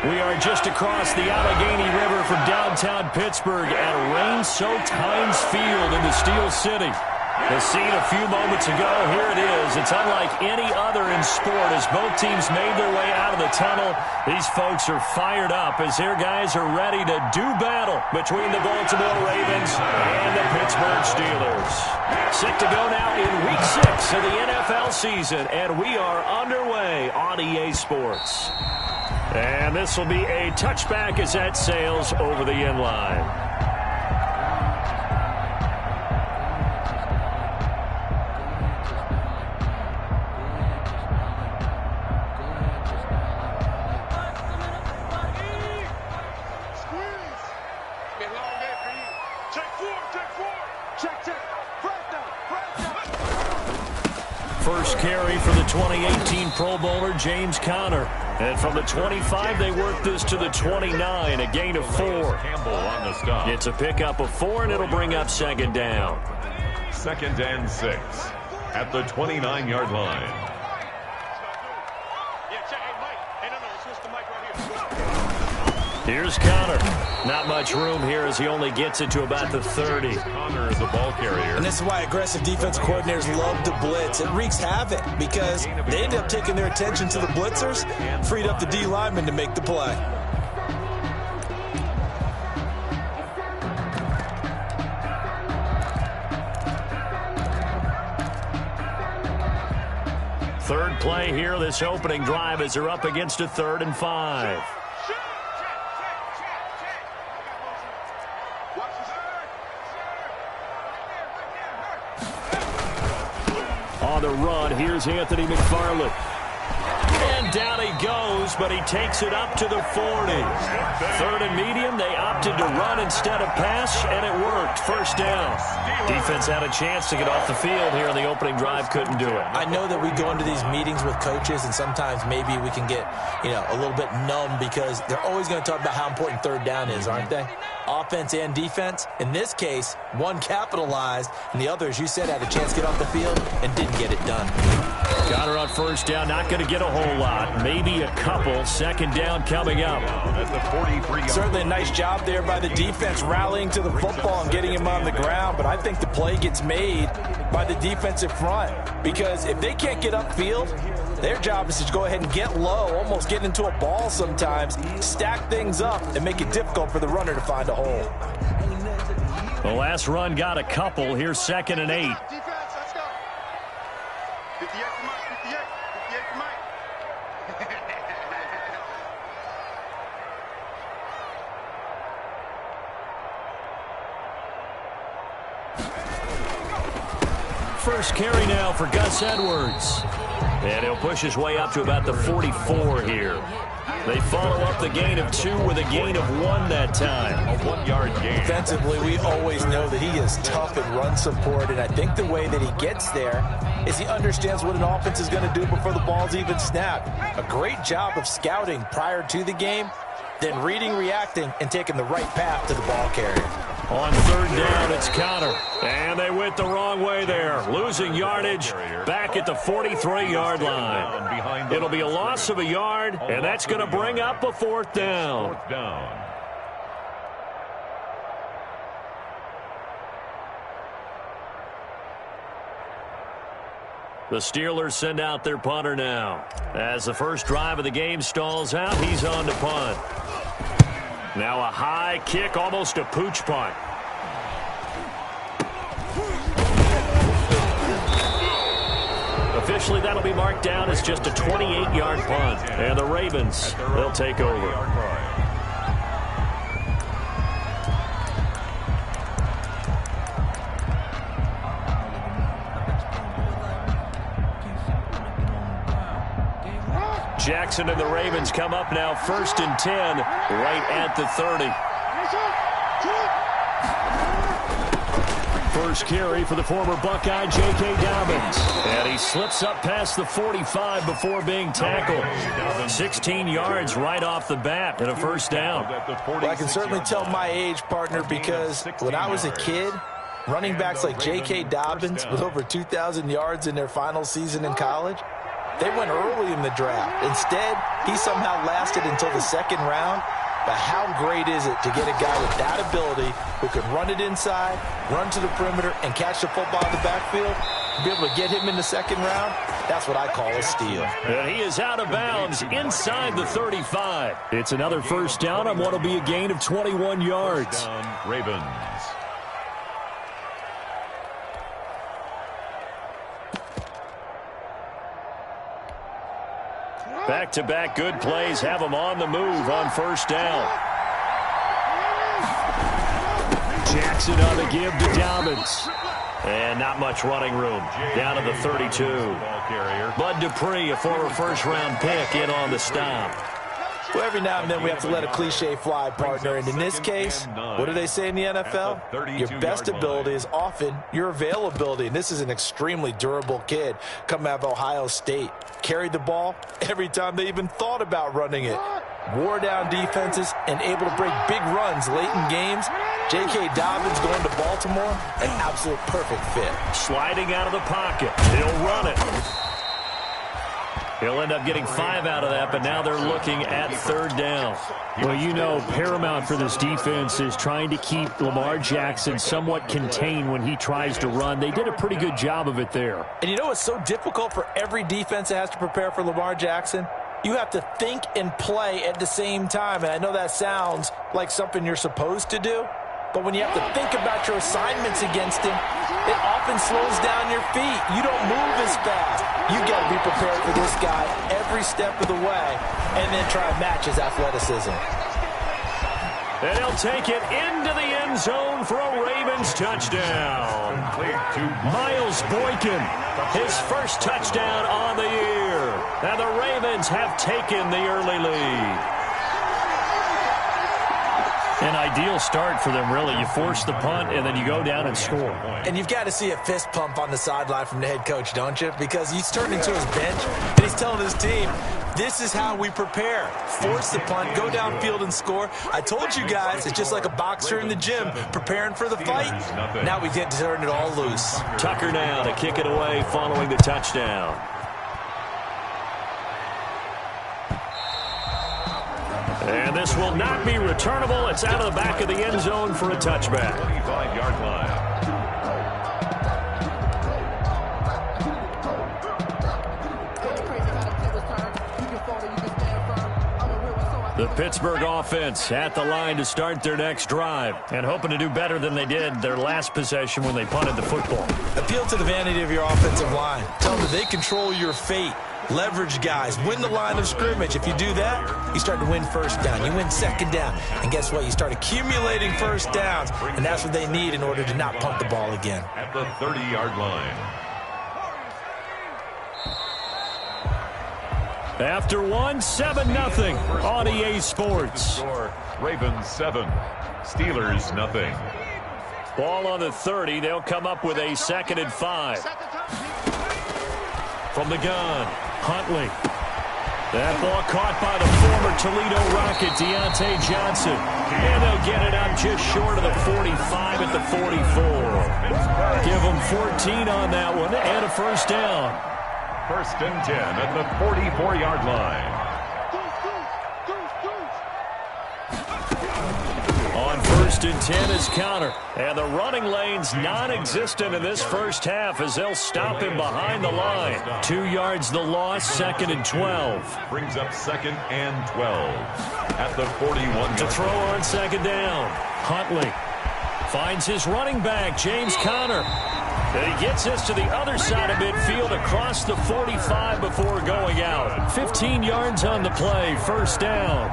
We are just across the Allegheny River from downtown Pittsburgh at rain-soaked Heinz Field in the Steel City. The scene a few moments ago, here it is. It's unlike any other in sport as both teams made their way out of the tunnel. These folks are fired up as their guys are ready to do battle between the Baltimore Ravens and the Pittsburgh Steelers. Set to go now in Week 6 of the NFL season, and we are underway on EA Sports. And this will be a touchback as that sails over the end line. First carry for the 2018 Pro Bowler, James Conner. And from the 25, they work this to the 29, a gain of 4. It's a pickup of 4, and it'll bring up second down. 2nd and 6 at the 29-yard line. Here's Conner. Not much room here as he only gets it to about the 30. Conner is the ball carrier. And this is why aggressive defense coordinators love to blitz. It wreaks havoc because they end up taking their attention to the blitzers, freed up the D lineman to make the play. Third play here, this opening drive as they're up against a 3rd and 5. On the run, here's Anthony McFarland. And down he goes, but he takes it up to the 40. 3rd and medium, they opted to run instead of pass, and it worked. First down. Defense had a chance to get off the field here on the opening drive, couldn't do it. I know that we go into these meetings with coaches, and sometimes maybe we can get, a little bit numb because they're always going to talk about how important 3rd down is, aren't they? Offense and defense. In this case, one capitalized, and the other, as you said, had a chance to get off the field and didn't get it done. Conner on first down, not going to get a whole lot. Maybe a couple. Second down coming up. At the 43. Certainly a nice job there by the defense rallying to the football and getting him on the ground, but I think the play gets made by the defensive front because if they can't get upfield, their job is to go ahead and get low, almost get into a ball sometimes, stack things up, and make it difficult for the runner to find a hole. The last run got a couple. Here's 2nd and 8. First carry now for Gus Edwards. And he'll push his way up to about the 44 here. They follow up the gain of 2 with a gain of 1 that time. A 1-yard gain. Defensively, we always know that he is tough in run support, and I think the way that he gets there is he understands what an offense is going to do before the ball's even snapped. A great job of scouting prior to the game, then reading, reacting, and taking the right path to the ball carrier. On 3rd down, it's Conner. And they went the wrong way there. Losing yardage back at the 43-yard line. It'll be a loss of a yard, and that's going to bring up a 4th down. The Steelers send out their punter now. As the first drive of the game stalls out, he's on to punt. Now a high kick, almost a pooch punt. Officially, that'll be marked down as just a 28-yard punt. And the Ravens, they'll take over. Jackson and the Ravens come up now 1st and 10 right at the 30. First carry for the former Buckeye, J.K. Dobbins. And he slips up past the 45 before being tackled. 16 yards right off the bat and a first down. Well, I can certainly tell my age, partner, because when I was a kid, running backs like J.K. Dobbins with over 2,000 yards in their final season in college, They went early in the draft. Instead, he somehow lasted until the second round. But how great is it to get a guy with that ability who can run it inside, run to the perimeter, and catch the football in the backfield? Be able to get him in the second round, that's what I call a steal. And he is out of bounds inside the 35. It's another first down on what will be a gain of 21 yards. Down, Ravens. Back-to-back good plays have them on the move on first down. Jackson on the give to Dobbins. And not much running room. Down to the 32. Bud Dupree, a former first-round pick, in on the stop. Well, every now and then we have to let a cliche fly, partner. And in this case, what do they say in the NFL? Your best ability is often your availability. And this is an extremely durable kid coming out of Ohio State. Carried the ball every time they even thought about running it. Wore down defenses and able to break big runs late in games. J.K. Dobbins going to Baltimore, an absolute perfect fit. Sliding out of the pocket. He'll run it. He'll end up getting 5 out of that, but now they're looking at third down. Well, you know, paramount for this defense is trying to keep Lamar Jackson somewhat contained when he tries to run. They did a pretty good job of it there. And you know what's so difficult for every defense that has to prepare for Lamar Jackson? You have to think and play at the same time. And I know that sounds like something you're supposed to do. But when you have to think about your assignments against him, it often slows down your feet. You don't move as fast. You've got to be prepared for this guy every step of the way and then try to match his athleticism. And he'll take it into the end zone for a Ravens touchdown. Miles Boykin, his first touchdown on the year. And the Ravens have taken the early lead. An ideal start for them, really. You force the punt, and then you go down and score. And you've got to see a fist pump on the sideline from the head coach, don't you? Because he's turned into his bench, and he's telling his team, this is how we prepare. Force the punt, go downfield and score. I told you guys, it's just like a boxer in the gym preparing for the fight. Now we get to turn it all loose. Tucker now to kick it away following the touchdown. And this will not be returnable. It's out of the back of the end zone for a touchback. 25-yard line. The Pittsburgh offense at the line to start their next drive and hoping to do better than they did their last possession when they punted the football. Appeal to the vanity of your offensive line. Tell them that they control your fate. Leverage guys. Win the line of scrimmage. If you do that, you start to win first down. You win second down. And guess what? You start accumulating first downs. And that's what they need in order to not punt the ball again. At the 30-yard line. After 7-0 on EA Sports. Ravens 7, Steelers nothing. Ball on the 30. They'll come up with a 2nd and 5. From the gun, Huntley. That ball caught by the former Toledo Rocket, Deontay Johnson. And they'll get it out just short of the 45 at the 44. Give them 14 on that one and a first down. 1st and 10 at the 44-yard line. On 1st and 10 is Counter. And the running lane's non-existent in this first half as they'll stop him behind the line. 2 yards the loss, 2nd and 12. Brings up 2nd and 12 at the 41. To throw on 2nd down. Huntley finds his running back, James Conner. And he gets this to the other side of midfield across the 45 before going out. 15 yards on the play, first down.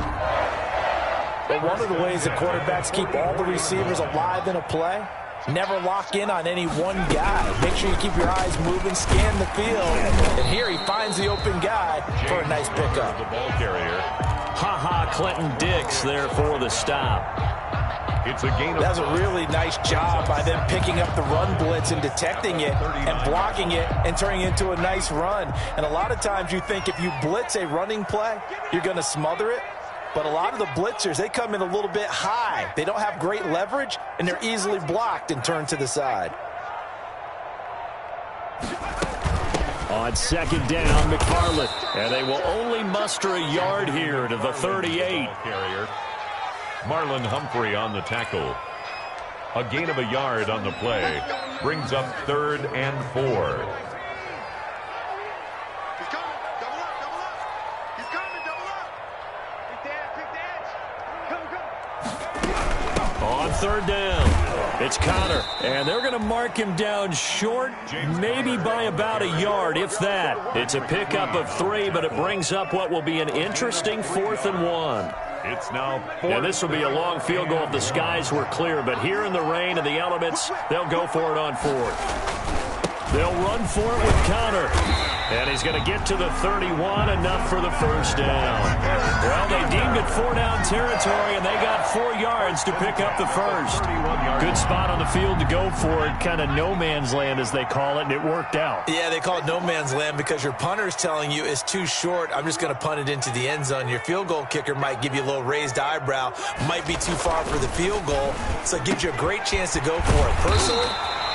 But one of the ways that quarterbacks keep all the receivers alive in a play, never lock in on any one guy. Make sure you keep your eyes moving, scan the field. And here he finds the open guy for a nice pickup. The ball carrier. Clinton Dix there for the stop. It's a gain of That's a really nice job by them picking up the run blitz and detecting it and blocking it and turning it into a nice run. And a lot of times you think if you blitz a running play, you're going to smother it. But a lot of the blitzers, they come in a little bit high. They don't have great leverage, and they're easily blocked and turned to the side. On second down, McFarland. And they will only muster a yard here to the 38. Carrier. Marlon Humphrey on the tackle. A gain of a yard on the play. Brings up 3rd and 4. He's coming. Double up. Double up. He's coming. Double up. Take the edge. Go. On 3rd down, it's Connor. And they're going to mark him down short, maybe by about a yard, if that. It's a pickup of 3, but it brings up what will be an interesting 4th and 1. It's now 4th. And this will be a long field goal if the skies were clear. But here in the rain and the elements, they'll go for it on 4th. They'll run for it with Connor. And he's going to get to the 31, enough for the first down. Well, they deemed it 4-down territory, and they got 4 yards to pick up the first. Good spot on the field to go for it, kind of no man's land, as they call it, and it worked out. Yeah, they call it no man's land because your punter is telling you it's too short. I'm just going to punt it into the end zone. Your field goal kicker might give you a little raised eyebrow, might be too far for the field goal, so it gives you a great chance to go for it. Personally,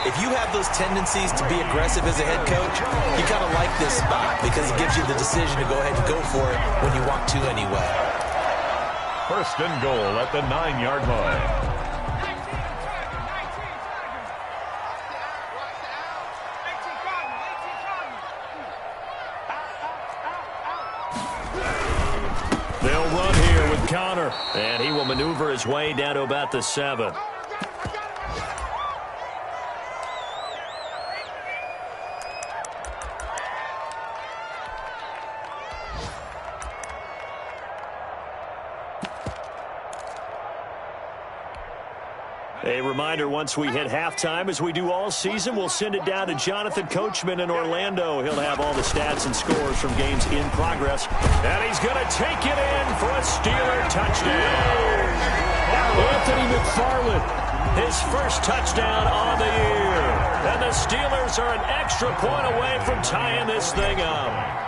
if you have those tendencies to be aggressive as a head coach, you kind of like this spot because it gives you the decision to go ahead and go for it when you want to anyway. 1st and goal at the 9-yard line. They'll run here with Connor, and he will maneuver his way down to about the 7. A reminder, once we hit halftime, as we do all season, we'll send it down to Jonathan Coachman in Orlando. He'll have all the stats and scores from games in progress. And he's going to take it in for a Steeler touchdown. Anthony McFarland, his first touchdown on the year. And the Steelers are an extra point away from tying this thing up.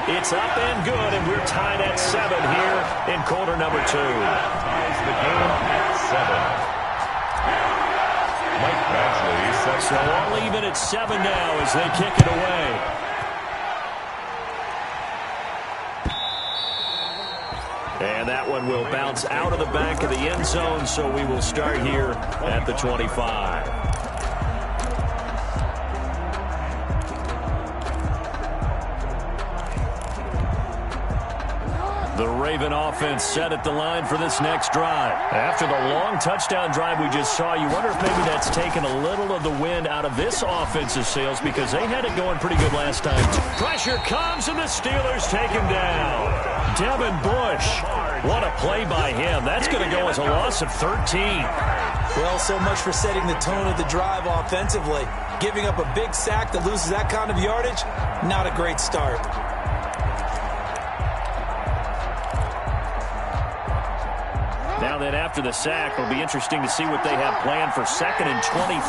It's up and good, and we're tied at 7 here in quarter number 2. Ties the game at 7. Mike Badgley sets So all even at 7 now as they kick it away. And that one will bounce out of the back of the end zone, so we will start here at the 25. The Raven offense set at the line for this next drive. After the long touchdown drive we just saw, you wonder if maybe that's taken a little of the wind out of this offensive sails because they had it going pretty good last time. Pressure comes, and the Steelers take him down. Devin Bush, what a play by him. That's going to go as a loss of 13. Well, so much for setting the tone of the drive offensively. Giving up a big sack that loses that kind of yardage, not a great start. Now then, after the sack, it'll be interesting to see what they have planned for 2nd and 23.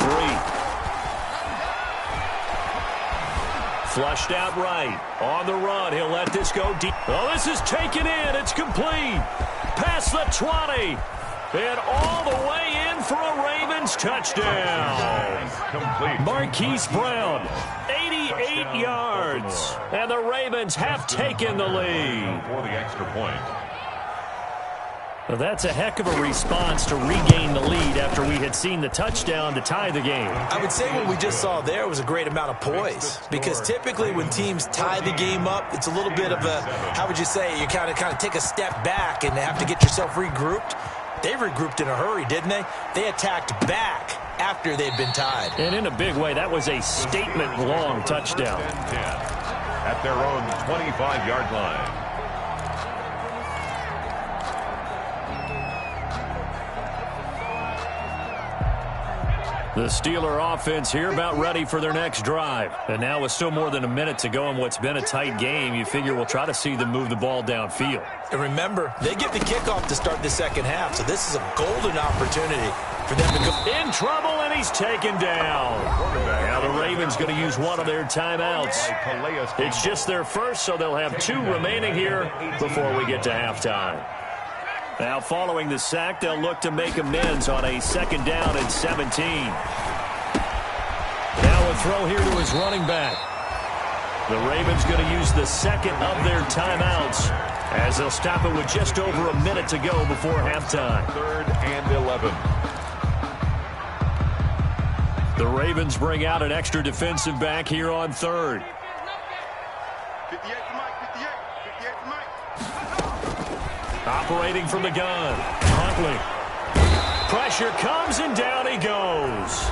Flushed out right. On the run, he'll let this go deep. Oh, this is taken in. It's complete. Past the 20. And all the way in for a Ravens touchdown. complete. Marquise Brown, 88 yards. And the Ravens have taken the lead. For the extra point. Well, that's a heck of a response to regain the lead after we had seen the touchdown to tie the game. I would say what we just saw there was a great amount of poise, because typically when teams tie the game up, it's a little bit of a, how would you say, you kind of take a step back and have to get yourself regrouped. They regrouped in a hurry, didn't they? They attacked back after they'd been tied. And in a big way, that was a statement-long touchdown. 10 at their own 25-yard line. The Steeler offense here about ready for their next drive. And now with still more than a minute to go in what's been a tight game, you figure we'll try to see them move the ball downfield. And remember, they get the kickoff to start the second half, so this is a golden opportunity for them to go. In trouble, and he's taken down. Now the Ravens going to use one of their timeouts. It's just their first, so they'll have 2 remaining here before we get to halftime. Now, following the sack, they'll look to make amends on a 2nd down and 17. the throw here to his running back. The Ravens going to use the second of their timeouts as they'll stop it with just over a minute to go before halftime. 3rd and 11. The Ravens bring out an extra defensive back here on 3rd. 58 for Mike, 58 for Mike. Operating from the gun, Huntley. Pressure comes and down he goes.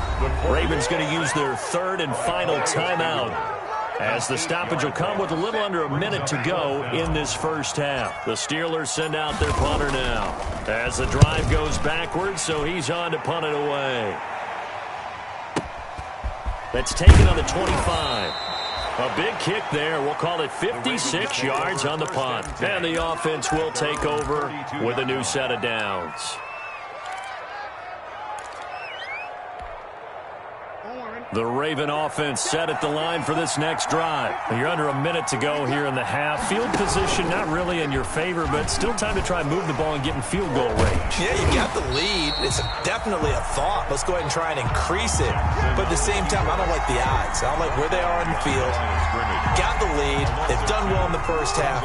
Ravens going to use their 3rd and final timeout as the stoppage will come with a little under a minute to go in this first half. The Steelers send out their punter now as the drive goes backwards, so he's on to punt it away. That's taken on the 25. A big kick there. We'll call it 56 yards on the punt. And the offense will take over with a new set of downs. The Raven offense set at the line for this next drive. You're under a minute to go here in the half. Field position not really in your favor, but still time to try and move the ball and get in field goal range. Yeah, you got the lead. It's definitely a thought. Let's go ahead and try and increase it. But at the same time, I don't like the odds. I don't like where they are on the field. Got the lead. They've done well in the first half.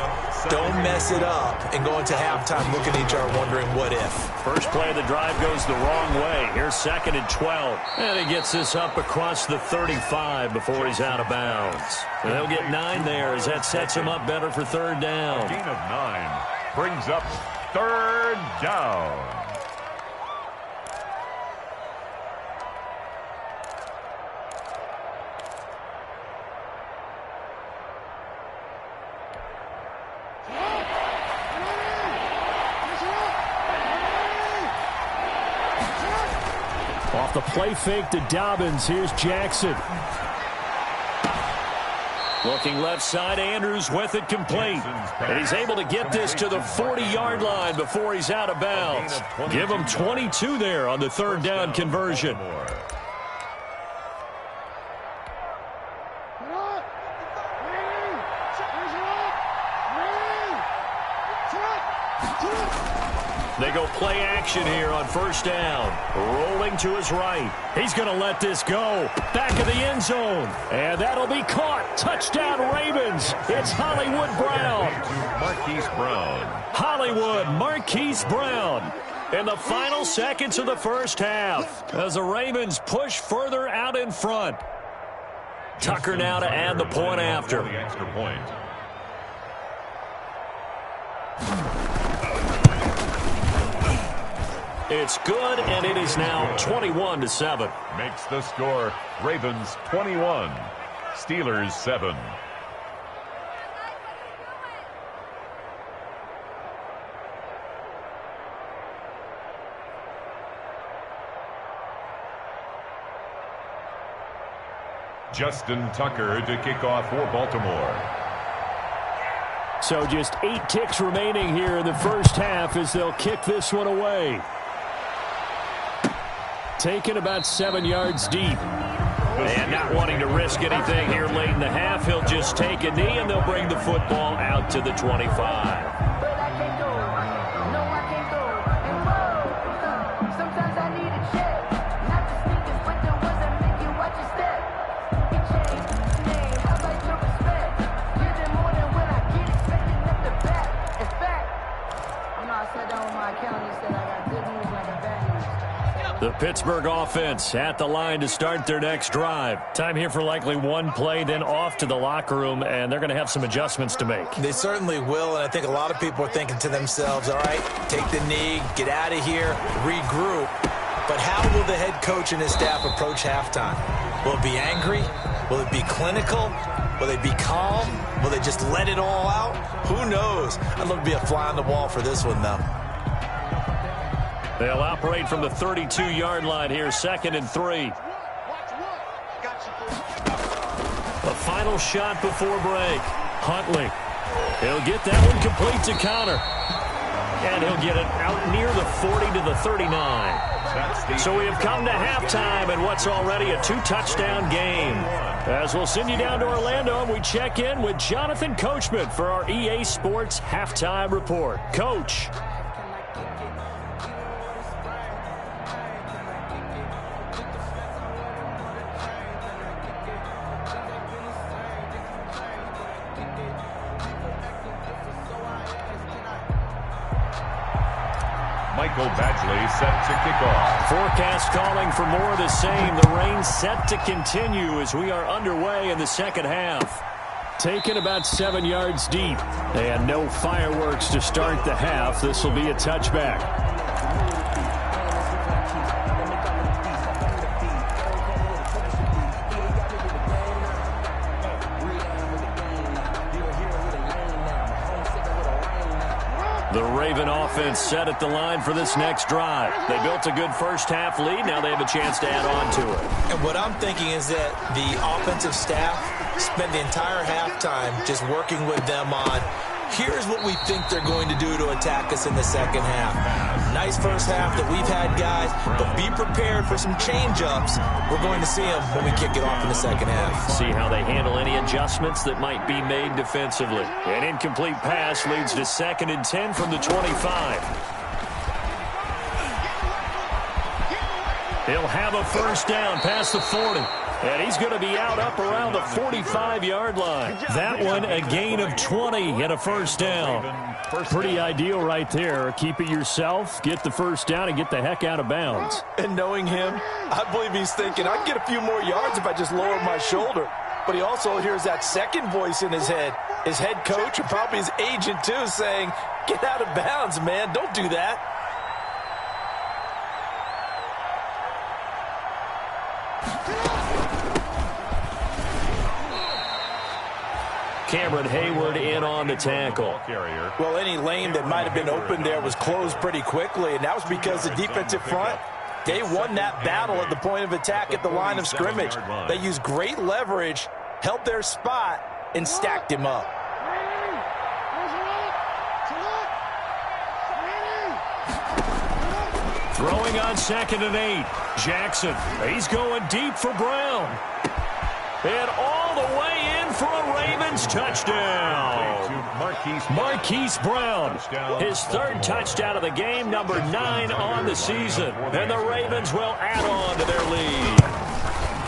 Don't mess it up and go into halftime looking at each other wondering what if. First play of the drive goes the wrong way. Here's 2nd and 12. And he gets this up across the 35 before he's out of bounds. And they'll get 9 there as that sets him up better for 3rd down. Gain of 9 brings up 3rd down. Off the play fake to Dobbins. Here's Jackson. Looking left side, Andrews with it complete. And he's able to get this to the 40-yard line before he's out of bounds. Give him 22 there on the 3rd down conversion. They go play action here on 1st down. Rolling to his right. He's going to let this go. Back of the end zone. And that'll be caught. Touchdown Ravens. It's Hollywood Brown. Marquise Brown. Hollywood Marquise Brown. In the final seconds of the first half as the Ravens push further out in front. Tucker now to add the point after. The extra point. It's good, and it is now 21-7. Makes the score Ravens 21, Steelers 7. Justin Tucker to kick off for Baltimore. So just 8 ticks remaining here in the first half as they'll kick this one away. Taken about 7 yards deep. And not wanting to risk anything here late in the half, he'll just take a knee and they'll bring the football out to the 25. The Pittsburgh offense at the line to start their next drive. Time here for likely one play, then off to the locker room, and they're going to have some adjustments to make. They certainly will, and I think a lot of people are thinking to themselves, all right, take the knee, get out of here, regroup. But how will the head coach and his staff approach halftime? Will it be angry? Will it be clinical? Will they be calm? Will they just let it all out? Who knows? I'd love to be a fly on the wall for this one, though. They'll operate from the 32-yard line here, 2nd and 3. The final shot before break. Huntley. He'll get that one complete to Connor. And he'll get it out near the 40 to the 39. So we have come to halftime in what's already a 2-touchdown game. As we'll send you down to Orlando, and we check in with Jonathan Coachman for our EA Sports Halftime Report. Coach. Michael Badgley set to kick off. Forecast calling for more of the same. The rain set to continue as we are underway in the second half. Taken about 7 yards deep. And no fireworks to start the half. This will be a touchback. The Raven offense set at the line for this next drive. They built a good first-half lead. Now they have a chance to add on to it. And what I'm thinking is that the offensive staff spent the entire halftime just working with them on, here's what we think they're going to do to attack us in the second half. Nice first half that we've had, guys, but be prepared for some change-ups. We're going to see them when we kick it off in the second half. See how they handle any adjustments that might be made defensively. An incomplete pass leads to 2nd and 10 from the 25. He'll have a first down past the 40. And he's going to be out up around the 45-yard line. That one, a gain of 20 and a first down. Pretty ideal right there. Keep it yourself, get the first down, and get the heck out of bounds. And knowing him, I believe he's thinking, I can get a few more yards if I just lower my shoulder. But he also hears that second voice in his head. His head coach, and probably his agent too, saying, get out of bounds, man. Don't do that. Cameron Hayward in on the tackle. Well, any lane that might have been open there was closed pretty quickly, and that was because the defensive front, they won that battle at the point of attack at the line of scrimmage. They used great leverage, held their spot, and stacked him up. Throwing on 2nd and 8. Jackson, he's going deep for Brown. And all the way in for a Ravens touchdown. Marquise Brown, his 3rd touchdown of the game, number 9 on the season. And the Ravens will add on to their lead.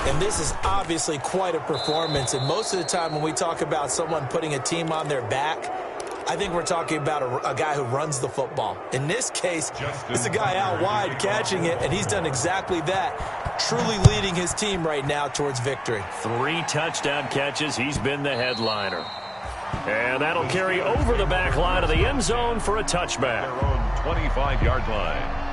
And this is obviously quite a performance. And most of the time when we talk about someone putting a team on their back, I think we're talking about a guy who runs the football. In this case, it's a guy out wide catching it, and he's done exactly that, truly leading his team right now towards victory. 3 touchdown catches. He's been the headliner. And that'll carry over the back line of the end zone for a touchback. Their own 25-yard line.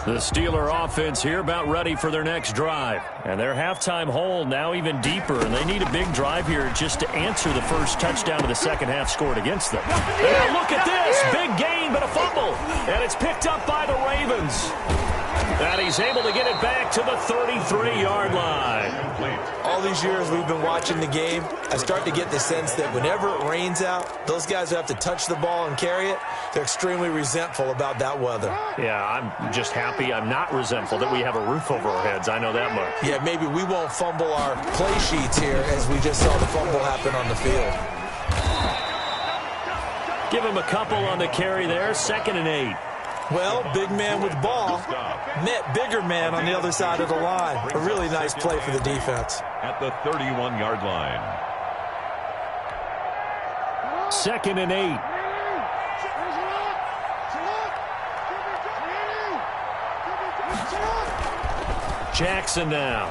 The Steeler offense here about ready for their next drive. And their halftime hole now even deeper, and they need a big drive here just to answer the first touchdown of the second half scored against them. And look at this. Big gain, but a fumble. And it's picked up by the Ravens. And he's able to get it back to the 33-yard line. All these years we've been watching the game, I start to get the sense that whenever it rains out, those guys who have to touch the ball and carry it, they're extremely resentful about that weather. Yeah, I'm just happy I'm not resentful that we have a roof over our heads. I know that much. Yeah, maybe we won't fumble our play sheets here as we just saw the fumble happen on the field. Give him a couple on the carry there. 2nd and 8. Well, big man with ball met bigger man on the other side of the line. A really nice play for the defense. At the 31-yard line. 2nd and 8. Jackson now.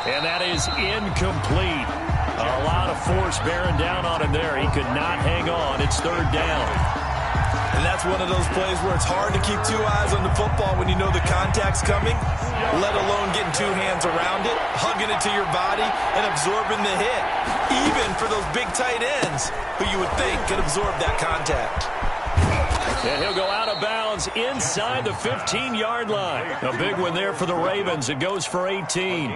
And that is incomplete. A lot of force bearing down on him there. He could not hang on. It's 3rd down. And that's one of those plays where it's hard to keep 2 eyes on the football when you know the contact's coming, let alone getting 2 hands around it, hugging it to your body, and absorbing the hit. Even for those big tight ends who you would think could absorb that contact. And he'll go out of bounds inside the 15-yard line. A big one there for the Ravens. It goes for 18.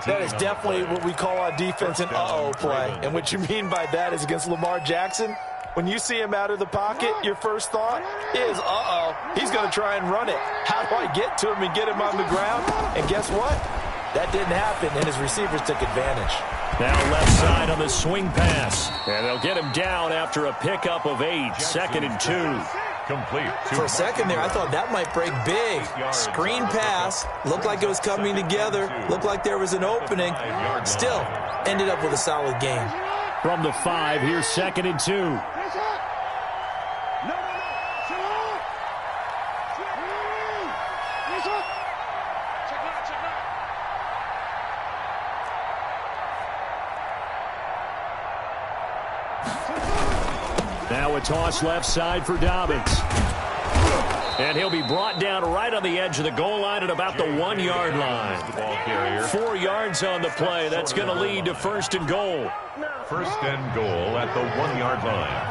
That is definitely what we call on defense an uh-oh play. And what you mean by that is against Lamar Jackson, when you see him out of the pocket, your first thought is, uh-oh, he's going to try and run it. How do I get to him and get him on the ground? And guess what? That didn't happen, and his receivers took advantage. Now left side on the swing pass. And they'll get him down after a pickup of 8. 2nd and 2. Complete. For a second there, I thought that might break big. Screen pass. Looked like it was coming together. Looked like there was an opening. Still, ended up with a solid game. From the 5, here's 2nd and 2. Now a toss left side for Dobbins. And he'll be brought down right on the edge of the goal line at about the 1-yard line. 4 yards on the play. That's going to lead to 1st and goal. 1st and goal at the 1-yard line.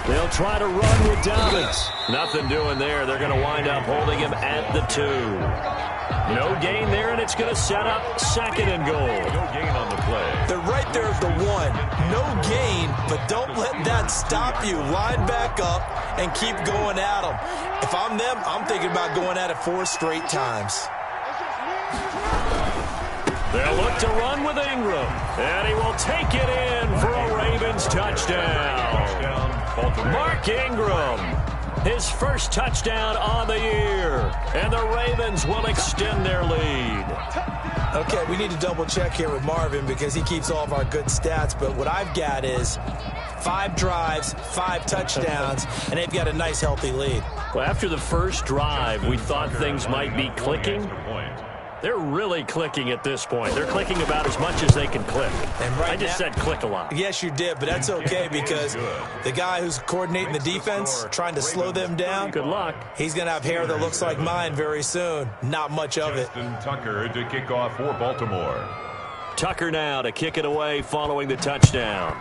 They'll try to run with Dobbins. Nothing doing there. They're going to wind up holding him at the 2. No gain there, and it's going to set up 2nd and goal. No gain on the play. They're right there at the 1. No gain, but don't let that stop you. Line back up and keep going at them. If I'm them, I'm thinking about going at it 4 straight times. They'll look to run with Ingram, and he will take it in for a Ravens touchdown. Mark Ingram, his first touchdown on the year, and the Ravens will extend their lead. Okay, we need to double-check here with Marvin because he keeps all of our good stats, but what I've got is 5 drives, 5 touchdowns, and they've got a nice, healthy lead. Well, after the first drive, we thought things might be clicking. They're really clicking at this point. They're clicking about as much as they can click. And right I just said click a lot. Yes, you did, but that's okay because the guy who's coordinating the defense, trying to slow them down, good luck. He's going to have hair that looks like mine very soon. Not much of it. Justin Tucker to kick off for Baltimore. Tucker now to kick it away following the touchdown.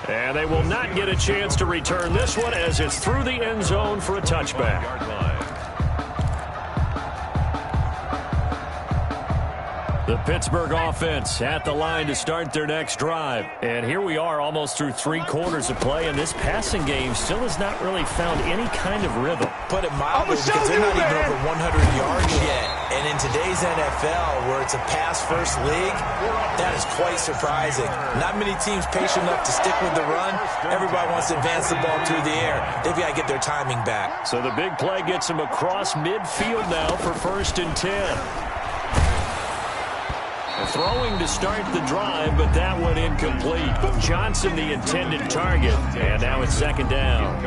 And they will not get a chance to return this one as it's through the end zone for a touchback. The Pittsburgh offense at the line to start their next drive. And here we are almost through 3 quarters of play, and this passing game still has not really found any kind of rhythm. Put it mildly, because they're not even over 100 yards yet. And in today's NFL, where it's a pass-first league, that is quite surprising. Not many teams patient enough to stick with the run. Everybody wants to advance the ball through the air. They've got to get their timing back. So the big play gets them across midfield now for 1st and 10. Throwing to start the drive, but that one incomplete. Johnson, the intended target, and now it's 2nd down.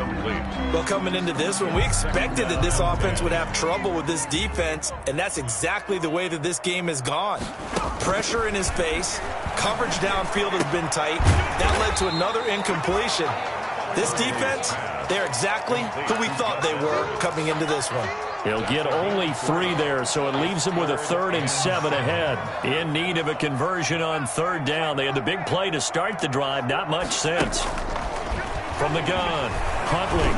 Well, coming into this one, we expected that this offense would have trouble with this defense, and that's exactly the way that this game has gone. Pressure in his face, coverage downfield has been tight. That led to another incompletion. This defense, they're exactly who we thought they were coming into this one. He'll get only 3 there, so it leaves him with a 3rd and 7 ahead. In need of a conversion on 3rd down. They had the big play to start the drive. Not much sense. From the gun, Huntley.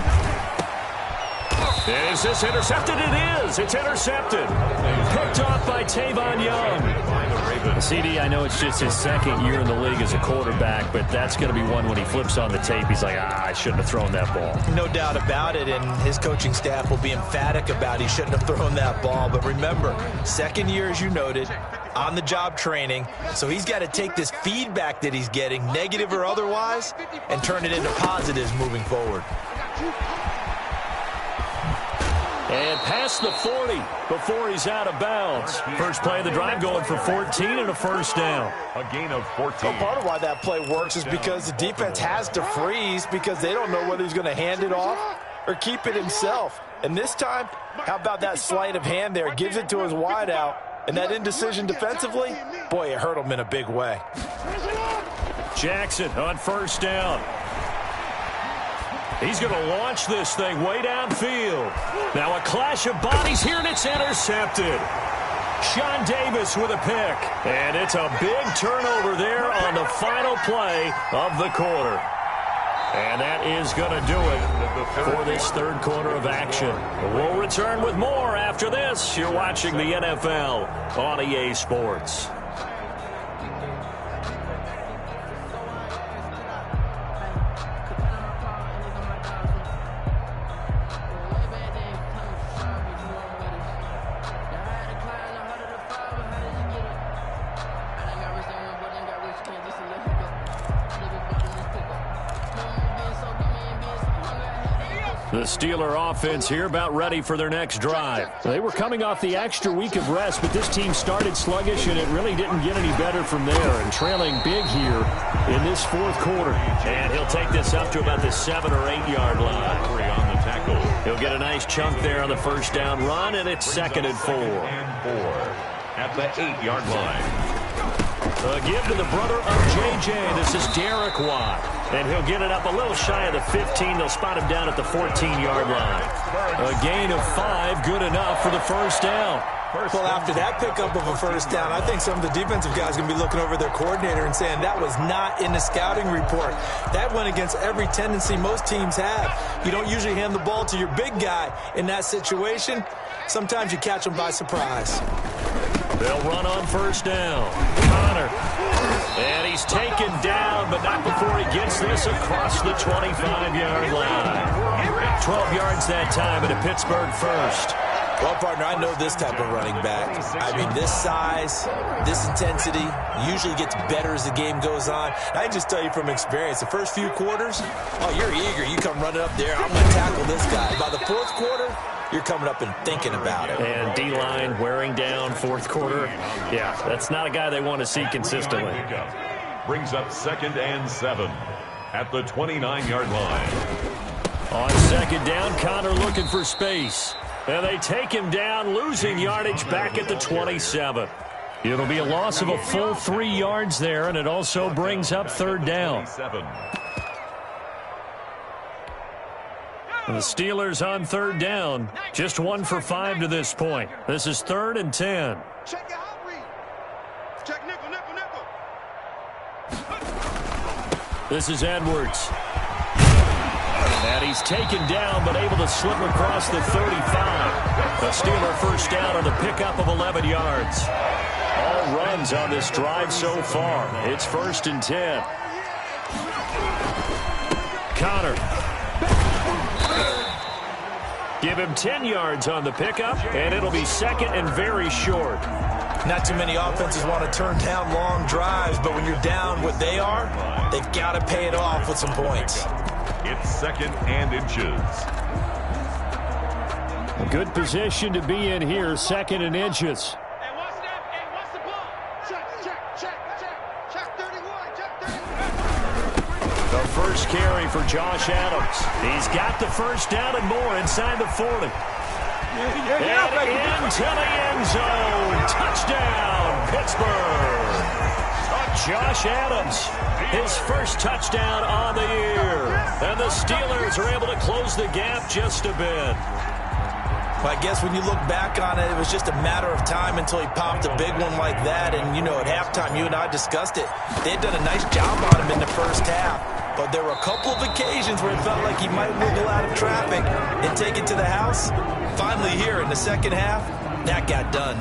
Is this intercepted? It is. It's intercepted. Picked off by Tavon Young. CD, I know it's just his 2nd year in the league as a quarterback, but that's going to be one when he flips on the tape. He's like, I shouldn't have thrown that ball. No doubt about it, and his coaching staff will be emphatic about he shouldn't have thrown that ball. But remember, 2nd year, as you noted, on-the-job training, so he's got to take this feedback that he's getting, negative or otherwise, and turn it into positives moving forward. And past the 40 before he's out of bounds. First play of the drive going for 14 and a 1st down. A gain of 14. Well, part of why that play works is because the defense has to freeze because they don't know whether he's going to hand it off or keep it himself. And this time, how about that sleight of hand there? Gives it to his wideout. And that indecision defensively, boy, it hurt him in a big way. Jackson on 1st down. He's going to launch this thing way downfield. Now a clash of bodies here, and it's intercepted. Sean Davis with a pick. And it's a big turnover there on the final play of the quarter. And that is going to do it for this 3rd quarter of action. We'll return with more after this. You're watching the NFL on EA Sports. The Steeler offense here about ready for their next drive. They were coming off the extra week of rest, but this team started sluggish, and it really didn't get any better from there, and trailing big here in this fourth quarter. And he'll take this up to about the 7 or 8 yard line. On the tackle. He'll get a nice chunk there on the first down run, and it's 2nd and 4. At the 8 yard line. A give to the brother of J.J. This is Derek Watt. And he'll get it up a little shy of the 15. They'll spot him down at the 14-yard line. A gain of 5, good enough for the first down. Well, after that pickup of a first down, I think some of the defensive guys are going to be looking over their coordinator and saying that was not in the scouting report. That went against every tendency most teams have. You don't usually hand the ball to your big guy in that situation. Sometimes you catch them by surprise. They'll run on first down. Connor. And he's taken down, but not before he gets this across the 25-yard line. 12 yards that time, and a Pittsburgh first. Well, partner, I know this type of running back. I mean, this size, this intensity usually gets better as the game goes on. I can just tell you from experience, the first few quarters, oh, you're eager. You come running up there, I'm going to tackle this guy. By the fourth quarter, you're coming up and thinking about it. And D-line wearing down fourth quarter. Yeah, that's not a guy they want to see consistently. Brings up 2nd and 7 at the 29-yard line. On second down, Connor looking for space. And they take him down, losing yardage back at the 27. It'll be a loss of a full 3 yards there, and it also brings up third down. The Steelers on third down, just 1 for 5 to this point. This is 3rd and 10. Check your out read. Check nickel, nickel, nickel. This is Edwards. And he's taken down, but able to slip across the 35. The Steeler first down on the pickup of 11 yards. All runs on this drive so far. It's 1st and 10. Connor. Give him 10 yards on the pickup, and it'll be 2nd and very short. Not too many offenses want to turn down long drives, but when you're down what they are, they've got to pay it off with some points. It's 2nd and inches. A good position to be in here, 2nd and inches. Hey, what's that? Hey, what's the ball? Check 31, check 31. The first carry for Josh Adams. He's got the first down and more inside the 40. And into the end zone. Touchdown, Pittsburgh. Josh Adams, his first touchdown on the year. And the Steelers are able to close the gap just a bit. Well, I guess when you look back on it, it was just a matter of time until he popped a big one like that. And, you know, at halftime, you and I discussed it. They had done a nice job on him in the first half. But there were a couple of occasions where it felt like he might wiggle out of traffic and take it to the house. Finally here in the second half, that got done.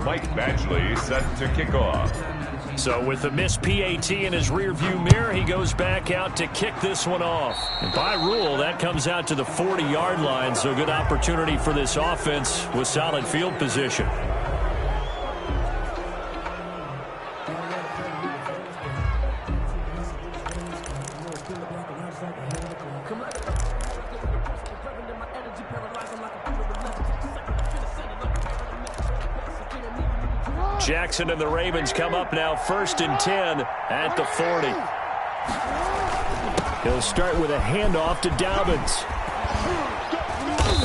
Mike Badgley set to kick off. So with the missed PAT in his rearview mirror, he goes back out to kick this one off. And by rule, that comes out to the 40-yard line, so good opportunity for this offense with solid field position. Jackson and the Ravens come up now 1st and 10 at the 40. He'll start with a handoff to Dobbins.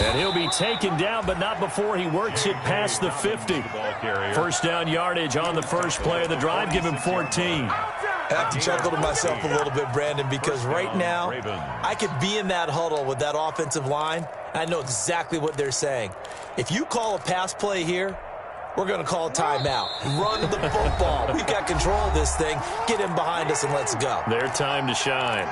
And he'll be taken down, but not before he works it past the 50. First down yardage on the first play of the drive. Give him 14. I have to chuckle to myself a little bit, Brandon, because right now I could be in that huddle with that offensive line. I know exactly what they're saying. If you call a pass play here, we're going to call a timeout. Run the football. We've got control of this thing. Get him behind us and let's go. Their time to shine.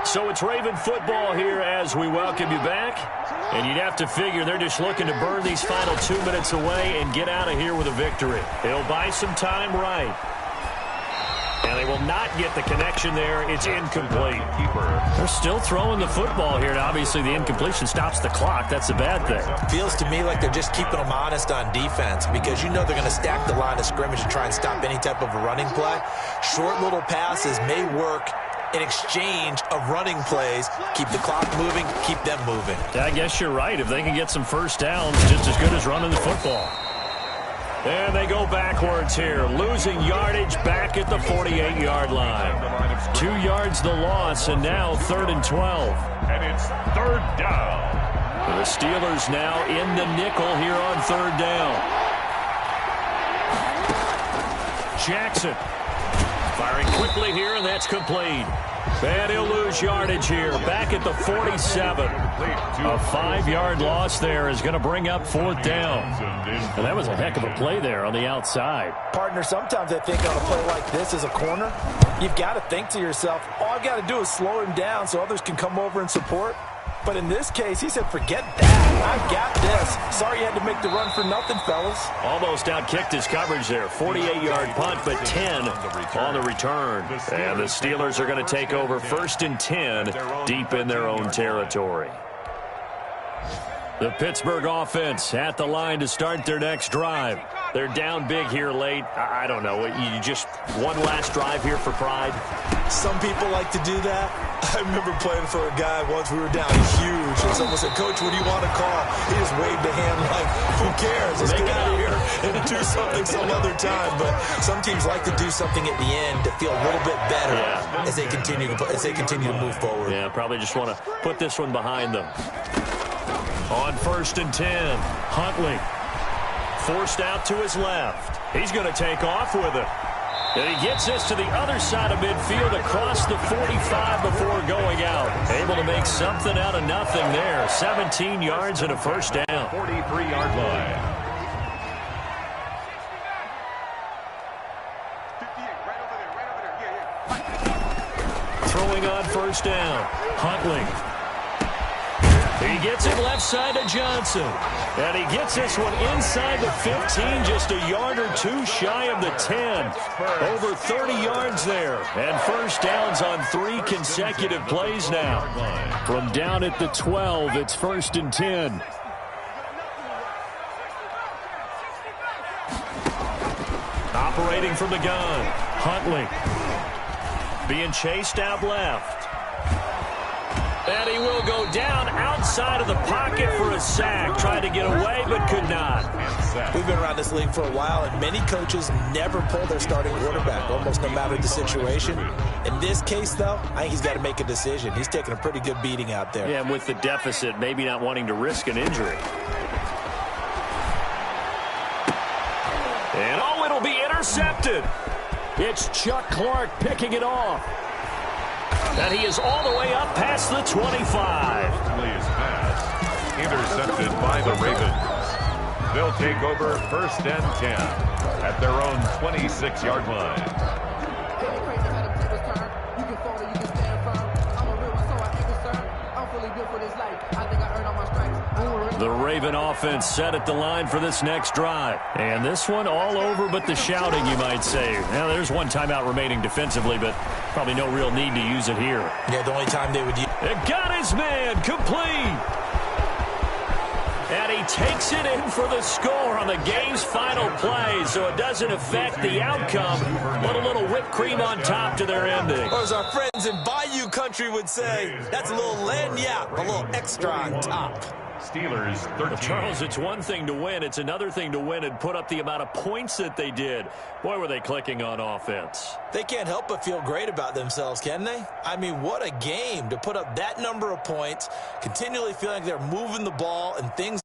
So it's Raven football here as we welcome you back. And you'd have to figure they're just looking to burn these final 2 minutes away and get out of here with a victory. They'll buy some time right. And they will not get the connection there. It's incomplete. They're still throwing the football here. And obviously, the incompletion stops the clock. That's a bad thing. Feels to me like they're just keeping them honest on defense because you know they're going to stack the line of scrimmage and try and stop any type of a running play. Short little passes may work in exchange of running plays. Keep the clock moving, keep them moving. Yeah, I guess you're right. If they can get some first downs, just as good as running the football. And they go backwards here, losing yardage back at the 48-yard line. 2 yards the loss, and now 3rd and 12. And it's 3rd down. The Steelers now in the nickel here on 3rd down. Jackson firing quickly here, and that's complete. And he'll lose yardage here, back at the 47. A 5-yard loss there is going to bring up 4th down. And that was a heck of a play there on the outside. Partner, sometimes I think on a play like this as a corner, you've got to think to yourself, all I've got to do is slow him down so others can come over and support. But in this case, he said, forget that. I got this. Sorry you had to make the run for nothing, fellas. Almost outkicked his coverage there. 48-yard punt, but 10 on the return. And the Steelers are going to take over 1st and 10 deep in their own territory. The Pittsburgh offense at the line to start their next drive. They're down big here late. I don't know. You just one last drive here for pride? Some people like to do that. I remember playing for a guy once. We were down huge, and someone said, Coach, what do you want to call? He just waved a hand like, who cares? Let's get out of here and do something some other time. But some teams like to do something at the end to feel a little bit better as they continue to move forward. Yeah, probably just want to put this one behind them. On 1st and 10, Huntley forced out to his left. He's going to take off with it. And he gets this to the other side of midfield across the 45 before going out. Able to make something out of nothing there. 17 yards and a 1st down. 43-yard line. 58, right over there. Yeah. Throwing on 1st down. Huntley. He gets it left side to Johnson. And he gets this one inside the 15, just a yard or two shy of the 10. Over 30 yards there. And 1st downs on 3 consecutive plays now. From down at the 12, it's 1st and 10. Operating from the gun, Huntley. Being chased out left. And he will go down outside of the pocket for a sack. Tried to get away, but could not. We've been around this league for a while, and many coaches never pull their starting quarterback, almost no matter the situation. In this case, though, I think he's got to make a decision. He's taking a pretty good beating out there. Yeah, and with the deficit, maybe not wanting to risk an injury. And, oh, it'll be intercepted. It's Chuck Clark picking it off. And he is all the way up past the 25. His pass intercepted by the Ravens. They'll take over 1st and 10 at their own 26-yard line. The Raven offense set at the line for this next drive. And this one all over but the shouting, you might say. Now, there's one timeout remaining defensively, but probably no real need to use it here. Yeah, the only time they would use it. Got his man, complete. And he takes it in for the score on the game's final play, so it doesn't affect the outcome. Put a little whipped cream on top to their ending. Or as our friends in Bayou Country would say, that's a little lagniappe, a little extra on top. Steelers 13. Well, Charles, it's one thing to win. It's another thing to win and put up the amount of points that they did. Boy, were they clicking on offense. They can't help but feel great about themselves, can they? I mean, what a game to put up that number of points, continually feeling like they're moving the ball and things